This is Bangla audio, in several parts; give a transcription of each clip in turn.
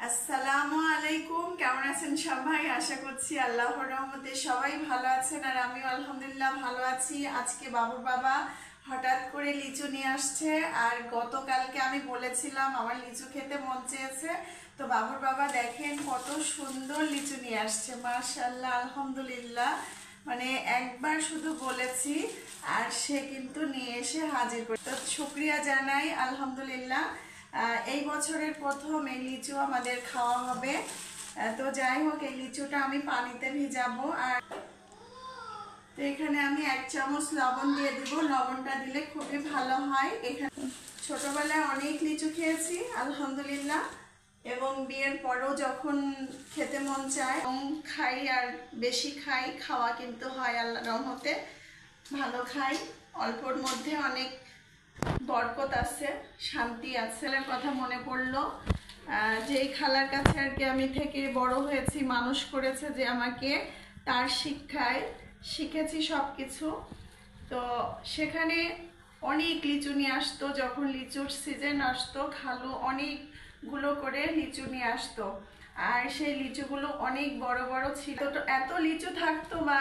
আসসালামু আলাইকুম। কেমন আছেন সবাই? আশা করছি আল্লাহর রহমতে সবাই ভালো আছেন, আর আমিও আলহামদুলিল্লাহ ভালো আছি। আজকে বাবুর বাবা হঠাৎ করে লিচু নিয়ে আসছে, আর গতকালকে আমি বলেছিলাম আমার লিচু খেতে মন চেয়েছে, তো বাবুর বাবা দেখেন কত সুন্দর লিচু নিয়ে আসছে, মাশাআল্লাহ আলহামদুলিল্লাহ। মানে একবার শুধু বলেছি আর সে কিন্তু নিয়ে এসে হাজির করে, তো শুকরিয়া জানাই আলহামদুলিল্লাহ। এই বছরের প্রথম এই লিচু আমাদের খাওয়া হবে। তো যাই হোক, এই লিচুটা আমি পানিতে ভিজাবো। আর তো এখানে আমি 1 চামচ লবণ দিয়ে দিব, লবণটা দিলে খুবই ভালো হয়। এখানে ছোটবেলায় অনেক লিচু খেয়েছি আলহামদুলিল্লাহ, এবং বিয়ের পরেও যখন খেতে মন চায় খাই, আর বেশি খাই, খাওয়া কিন্তু হয় আল্লাহর রহমতে, ভালো খাই। অল্পর মধ্যে অনেক বরকত আছে, শান্তি আছে। কথা মনে পড়লো, যেই খালার কাছে আর কি আমি থেকে বড় হয়েছি, মানুষ করেছে, যে আমাকে তার শিক্ষায় শিখেছি সব কিছু। তো সেখানে অনেক লিচু নিয়ে আসতো, যখন লিচুর সিজন আসতো খালু অনেকগুলো করে লিচু নিয়ে আসতো, আর সেই লিচুগুলো অনেক বড় বড় ছিল। তো এত লিচু থাকতো বা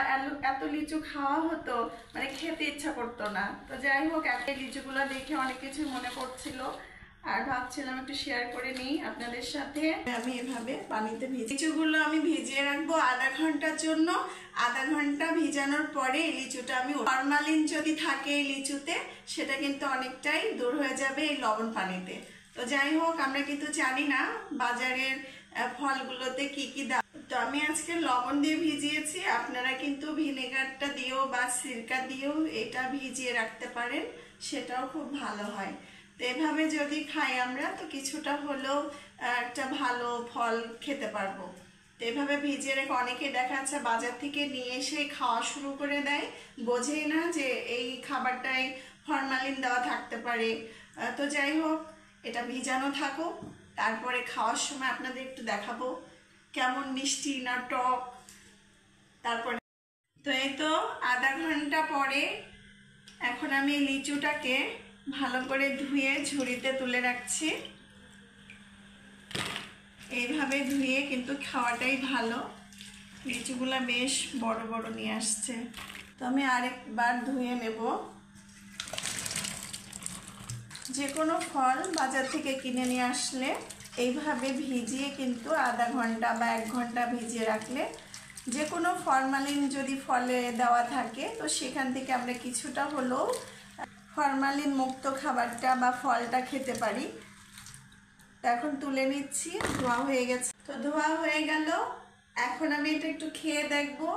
এত লিচু খাওয়া হতো, মানে খেতে ইচ্ছা করতো না। তো যাই হোক, এই লিচুগুলো দেখে অনেক কিছু মনে পড়ছিল, আর ভাবছিলাম একটু শেয়ার করে নিই আপনাদের সাথে। আমি এভাবে পানিতে লিচুগুলো আমি ভিজিয়ে রাখবো আধা ঘন্টার জন্য। আধা ঘন্টা ভিজানোর পরে এই লিচুটা আমি, ফরমালিন যদি থাকে এই লিচুতে সেটা কিন্তু অনেকটাই দূর হয়ে যাবে এই লবণ পানিতে। তো যাই হোক, আমরা কিন্তু জানি না বাজারের ফলগুলোতে কি কি দাম। তো আমি আজকে লবণ দিয়ে ভিজিয়েছি, আপনারা কিন্তু ভিনেগারটা দিয়েও বা সিরকা দিয়েও এটা ভিজিয়ে রাখতে পারেন, সেটাও খুব ভালো হয়। তো এভাবে যদি খাই আমরা, তো কিছুটা হলেও একটা ভালো ফল খেতে পারবো। তো এভাবে ভিজিয়ে রেখে অনেকে দেখা যাচ্ছে বাজার থেকে নিয়ে এসে খাওয়া শুরু করে দেয়, বোঝেই না যে এই খাবারটাই ফরমালিন দেওয়া থাকতে পারে। তো যাই হোক, এটা ভিজানো থাকুক, তারপরে খাওয়ার সময় আপনাদের একটু দেখাবো কেমন মিষ্টি না টক। তারপরে তো এই তো আধা ঘন্টা পরে এখন আমি লিচুটাকে ভালো করে ধুয়ে ঝুড়িতে তুলে রাখছি। এইভাবে ধুয়ে কিন্তু খাওয়াটাই ভালো, লিচুগুলা বেশ বড় বড় নিয়ে আসছে। তো আমি আরেকবার ধুয়ে নেব। যে কোনো ফল বাজার থেকে কিনে নিয়ে আসলে এইভাবে ভিজিয়ে কিন্তু আধা ঘন্টা বা 1 ঘন্টা ভিজিয়ে রাখলে, যে কোনো ফরমালিন যদি ফলে দেওয়া থাকে, তো সেখান থেকে আমরা কিছুটা হলেও ফরমালিন মুক্ত খাবারটা বা ফলটা খেতে পারি। তো এখন তুলে নিচ্ছি, ধোয়া হয়ে গেছে। তো ধোয়া হয়ে গেল, এখন আমি এটা একটু খেয়ে দেখবো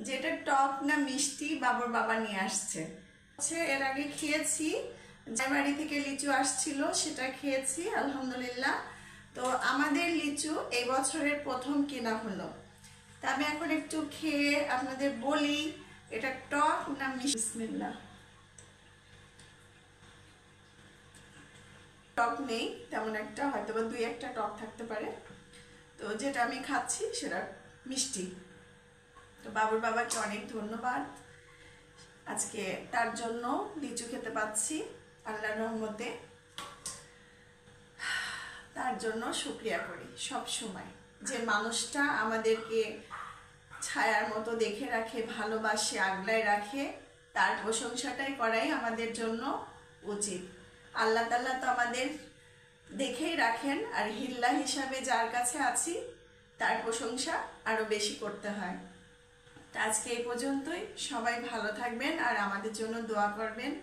যেটা টক না মিষ্টি বাবুর বাবা নিয়ে আসছে। এর আগে খেয়েছি, যে বাড়ি থেকে লিচু আসছিল সেটা খেয়েছি আলহামদুলিল্লাহ। তো আমাদের লিচু এই বছরের প্রথম কেনা হলো। তা আমি এখন একটু খেয়ে আপনাদের বলি এটা টক না মিষ্টি। বিসমিল্লাহ। টক নেই তেমন একটা, হয়তো বা 2-1টা টক থাকতে পারে। তো যেটা আমি খাচ্ছি সেটা মিষ্টি। তো বাবুর বাবাকে অনেক ধন্যবাদ, আজকে তার জন্য লিচু খেতে পাচ্ছি আল্লাহর রহমতে। তার জন্য শুকরিয়া করি সব সময়, যে মানুষটা আমাদেরকে ছায়ার মতো দেখে রাখে, ভালোবাসে, আগলায় রাখে, তার প্রশংসাটাই করাই আমাদের জন্য উচিত। আল্লাহ তাআলা তো আমাদের দেখেই রাখেন, আর হিল্লা হিসাবে যার কাছে আছি তার প্রশংসা আরো বেশি করতে হয়। আজকে এই পর্যন্তই, সবাই ভালো থাকবেন আর আমাদের জন্য দোয়া করবেন।